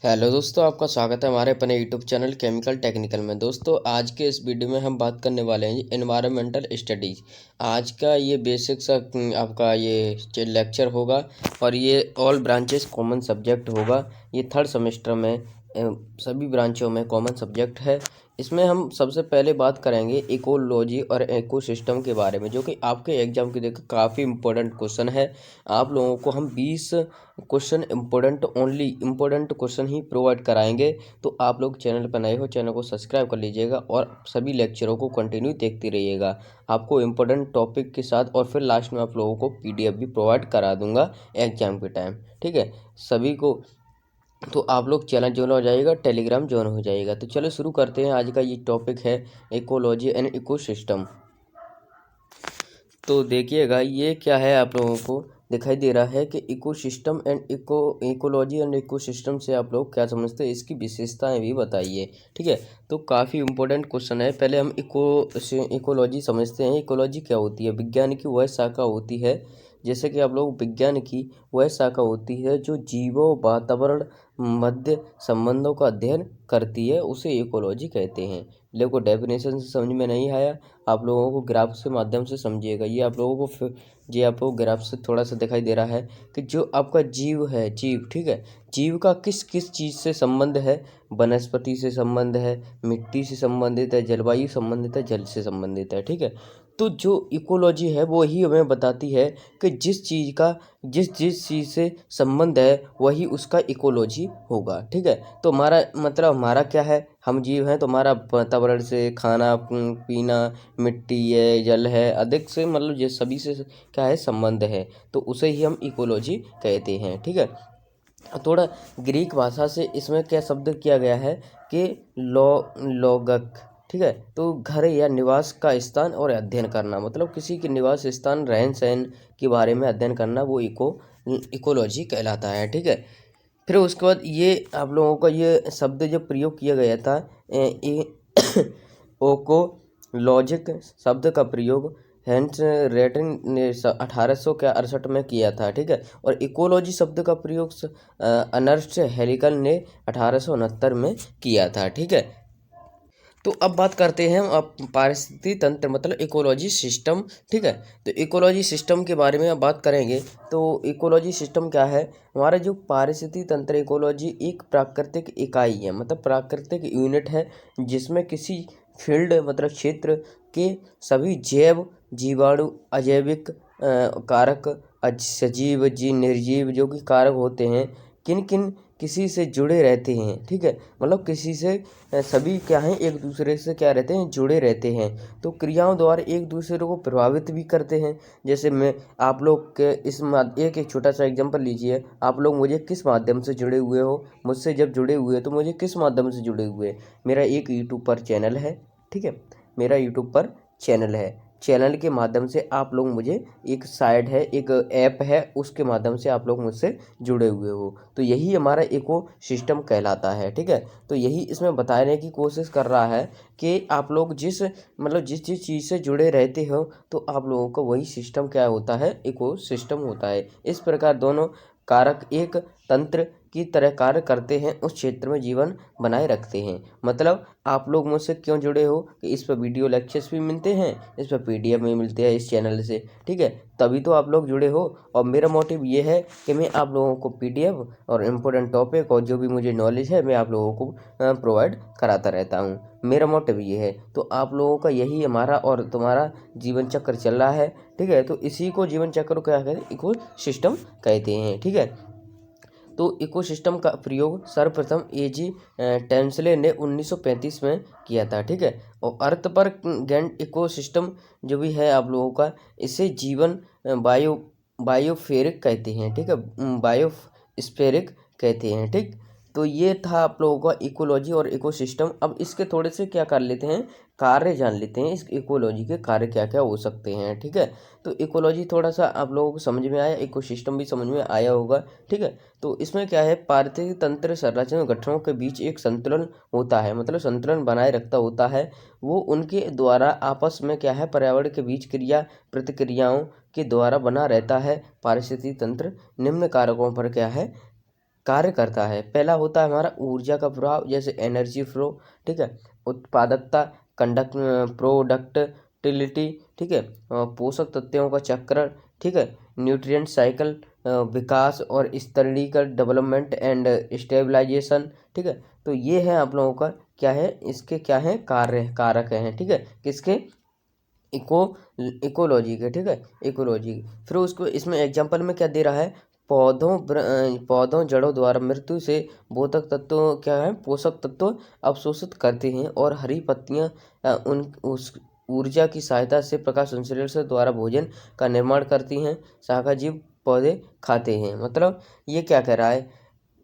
Hello दोस्तों, आपका स्वागत है हमारे अपने यूट्यूब चैनल केमिकल टेक्निकल में। दोस्तों, आज के इस वीडियो में हम बात करने वाले हैं एनवायरमेंटल स्टडीज़। आज का ये बेसिक सा आपका ये लेक्चर होगा और ये ऑल ब्रांचेस कॉमन सब्जेक्ट होगा। ये थर्ड सेमेस्टर में सभी ब्रांचों में कॉमन सब्जेक्ट है। इसमें हम सबसे पहले बात करेंगे इकोलॉजी और इकोसिस्टम के बारे में, जो कि आपके एग्जाम के देखो काफ़ी इम्पोर्टेंट क्वेश्चन है। आप लोगों को हम 20 क्वेश्चन इम्पोर्टेंट क्वेश्चन ही प्रोवाइड कराएंगे। तो आप लोग चैनल पर नए हो, चैनल को सब्सक्राइब कर लीजिएगा और सभी लेक्चरों को कंटिन्यू देखते रहिएगा। आपको इम्पोर्टेंट टॉपिक के साथ और फिर लास्ट में आप लोगों को पीडीएफ भी प्रोवाइड करा दूंगा एग्जाम के टाइम। ठीक है सभी को। तो आप लोग चैनल ज्वाइन हो जाइएगा, टेलीग्राम ज्वाइन हो जाइएगा। तो चलो शुरू करते हैं। आज का ये टॉपिक है इकोलॉजी एंड इकोसिस्टम। तो देखिएगा ये क्या है, आप लोगों को दिखाई दे रहा है कि ecosystem and ecology and ecosystem से आप लोग क्या समझते हैं, इसकी विशेषताएं भी बताइए। ठीक है, तो काफ़ी इंपॉर्टेंट क्वेश्चन है। पहले हम इकोलॉजी समझते हैं। इकोलॉजी क्या होती है? विज्ञान की वह शाखा होती है, जैसे कि आप लोग विज्ञान की वह शाखा होती है जो जीवों वातावरण मध्य संबंधों का अध्ययन करती है, उसे इकोलॉजी कहते हैं। देखो डेफिनेशन से समझ में नहीं आया, आप लोगों को ग्राफ के माध्यम से समझिएगा। ये आप लोगों को ये आपको ग्राफ से थोड़ा सा दिखाई दे रहा है कि जो आपका जीव है, जीव, ठीक है, जीव का किस किस चीज़ से संबंध है। वनस्पति से संबंध है, मिट्टी से संबंधित है, जलवायु संबंधित है, जल से संबंधित है। ठीक है, तो जो इकोलॉजी है वो ही हमें बताती है कि जिस जिस चीज़ से संबंध है वही उसका इकोलॉजी होगा। ठीक है, तो हमारा मतलब हमारा क्या है, हम जीव हैं तो हमारा वातावरण से खाना पीना, मिट्टी है, जल है, अधिक से मतलब ये सभी से क्या है, संबंध है। तो उसे ही हम इकोलॉजी कहते हैं। ठीक है, थोड़ा ग्रीक भाषा से इसमें क्या शब्द किया गया है कि लोगक। ठीक है, तो घर या निवास का स्थान और अध्ययन करना, मतलब किसी के निवास स्थान, रहन सहन के बारे में अध्ययन करना, वो इकोलॉजी कहलाता है। ठीक है, फिर उसके बाद ये आप लोगों का ये शब्द जो प्रयोग किया गया था, ओकोलॉजिक शब्द का प्रयोग हेंस रेटन ने 1868 में किया था। ठीक है, और इकोलॉजी शब्द का प्रयोग अर्नस्ट हेलिकल ने 1869 में किया था। ठीक है, तो अब बात करते हैं अब पारिस्थितिकी तंत्र मतलब इकोलॉजी सिस्टम। ठीक है, तो इकोलॉजी सिस्टम के बारे में अब बात करेंगे। तो इकोलॉजी सिस्टम क्या है? हमारा जो पारिस्थितिकी तंत्र, इकोलॉजी एक प्राकृतिक इकाई है, मतलब प्राकृतिक यूनिट है, जिसमें किसी फील्ड मतलब क्षेत्र के सभी जैव, जीवाणु, अजैविक कारक, सजीव जी निर्जीव जो कि कारक होते हैं, किन किन किसी से जुड़े रहते हैं। ठीक है, मतलब किसी से सभी क्या हैं, एक दूसरे से क्या रहते हैं, जुड़े रहते हैं। तो क्रियाओं द्वारा एक दूसरे को प्रभावित भी करते हैं। जैसे मैं आप लोग के एक छोटा सा एग्जांपल लीजिए। आप लोग मुझे किस माध्यम से जुड़े हुए हो? मुझसे जब जुड़े हुए तो मुझे किस माध्यम से जुड़े हुए? मेरा एक यूट्यूब पर चैनल है। ठीक है, मेरा यूट्यूब पर चैनल है, चैनल के माध्यम से आप लोग मुझे, एक साइट है, एक ऐप है, उसके माध्यम से आप लोग मुझसे जुड़े हुए हो। तो यही हमारा इको सिस्टम कहलाता है। ठीक है, तो यही इसमें बताने की कोशिश कर रहा है कि आप लोग जिस जिस चीज़ से जुड़े रहते हो, तो आप लोगों का वही सिस्टम क्या होता है, इको सिस्टम होता है। इस प्रकार दोनों कारक एक तंत्र की तरह कार्य करते हैं, उस क्षेत्र में जीवन बनाए रखते हैं। मतलब आप लोग मुझसे क्यों जुड़े हो कि इस पर वीडियो लेक्चर्स भी मिलते हैं, इस पर पीडीएफ में मिलते हैं इस चैनल से। ठीक है, तभी तो आप लोग जुड़े हो। और मेरा मोटिव ये है कि मैं आप लोगों को पीडीएफ और इम्पोर्टेंट टॉपिक और जो भी मुझे नॉलेज है मैं आप लोगों को प्रोवाइड कराता रहता हूँ। मेरा मोटिव ये है। तो आप लोगों का यही हमारा और तुम्हारा जीवन चक्र चल रहा है। ठीक है, तो इसी को जीवन चक्र को क्या कहते हैं, इको सिस्टम कहते हैं। ठीक है, तो इकोसिस्टम का प्रयोग सर्वप्रथम एजी टेंसले ने 1935 में किया था। ठीक है, और अर्थ पर गेंट इकोसिस्टम जो भी है आप लोगों का, इसे जीवन बायोफेरिक कहते हैं। ठीक है, बायोस्फेरिक कहते हैं। ठीक, तो ये था आप लोगों का इकोलॉजी और इकोसिस्टम। अब इसके थोड़े से क्या कर लेते हैं, कार्य जान लेते हैं, इस इकोलॉजी के कार्य क्या क्या हो सकते हैं। ठीक है, तो इकोलॉजी थोड़ा सा आप लोगों को समझ में आया, इकोसिस्टम भी समझ में आया होगा। ठीक है, तो इसमें क्या है, पारिस्थितिक तंत्र संरचना गठनों के बीच एक संतुलन होता है, मतलब संतुलन बनाए रखता होता है। वो उनके द्वारा आपस में क्या है, पर्यावरण के बीच क्रिया प्रतिक्रियाओं के द्वारा बना रहता है। पारिस्थितिक तंत्र निम्न कारकों पर क्या है, कार्य करता है। पहला होता है हमारा ऊर्जा का प्रभाव, जैसे एनर्जी फ्लो, ठीक है, उत्पादकता, प्रोडक्टिविटी, ठीक है, पोषक तत्वों का चक्र, ठीक है, न्यूट्रिएंट साइकिल, विकास और स्तरीकरण, डेवलपमेंट एंड स्टेबलाइजेशन, ठीक है। तो ये है आप लोगों का क्या है, इसके क्या है कार्य, कारक हैं, ठीक है, किसके, इकोलॉजी के, ठीक है, इकोलॉजी। फिर उसको इसमें एग्जांपल में क्या दे रहा है, पौधों जड़ों द्वारा मृत्यु से बोधक तत्व क्या है, पोषक तत्व अवशोषित करते हैं और हरी पत्तियां उन उस ऊर्जा की सहायता से प्रकाश संश्लेषण द्वारा भोजन का निर्माण करती हैं। शाखा जीव पौधे खाते हैं। मतलब ये क्या कह रहा है,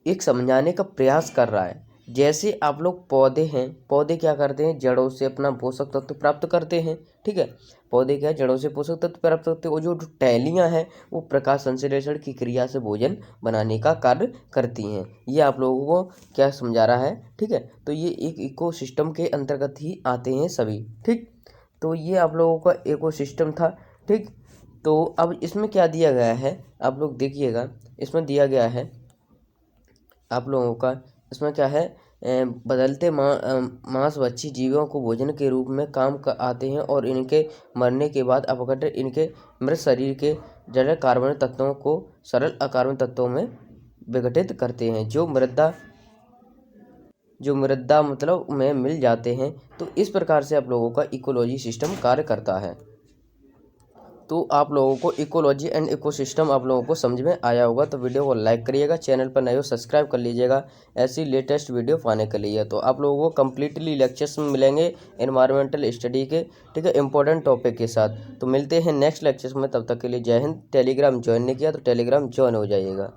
एक समझाने का प्रयास कर रहा है। जैसे आप लोग पौधे हैं, पौधे क्या करते हैं, जड़ों से अपना पोषक तत्व प्राप्त करते हैं, ठीक है। पौधे क्या जड़ों से पोषक तत्व प्राप्त करते हैं, और जो टहनियाँ हैं वो प्रकाश संश्लेषण की क्रिया से भोजन बनाने का कार्य करती हैं। ये आप लोगों को क्या समझा रहा है, ठीक है। तो ये एक इकोसिस्टम के अंतर्गत ही आते हैं सभी, ठीक। तो ये आप लोगों का इकोसिस्टम था, ठीक। तो अब इसमें क्या दिया गया है, आप लोग देखिएगा, इसमें दिया गया है आप लोगों का, इसमें क्या है, बदलते मांसभक्षी जीवों को भोजन के रूप में आते हैं और इनके मरने के बाद अपघटन इनके मृत शरीर के जड़ कार्बनिक तत्वों को सरल अकार्बनिक तत्वों में विघटित करते हैं, जो मृदा मतलब में मिल जाते हैं। तो इस प्रकार से आप लोगों का इकोलॉजी सिस्टम कार्य करता है। तो आप लोगों को इकोलॉजी एंड इकोसिस्टम आप लोगों को समझ में आया होगा। तो वीडियो को लाइक करिएगा, चैनल पर नए हो सब्सक्राइब कर लीजिएगा ऐसी लेटेस्ट वीडियो पाने के लिए। तो आप लोगों को कम्प्लीटली लेक्चर्स में मिलेंगे एनवायरमेंटल स्टडी के, ठीक है, इंपॉर्टेंट टॉपिक के साथ। तो मिलते हैं नेक्स्ट लेक्चर्स में, तब तक के लिए जय हिंद। टेलीग्राम ज्वाइन नहीं किया तो टेलीग्राम ज्वाइन हो जाइएगा।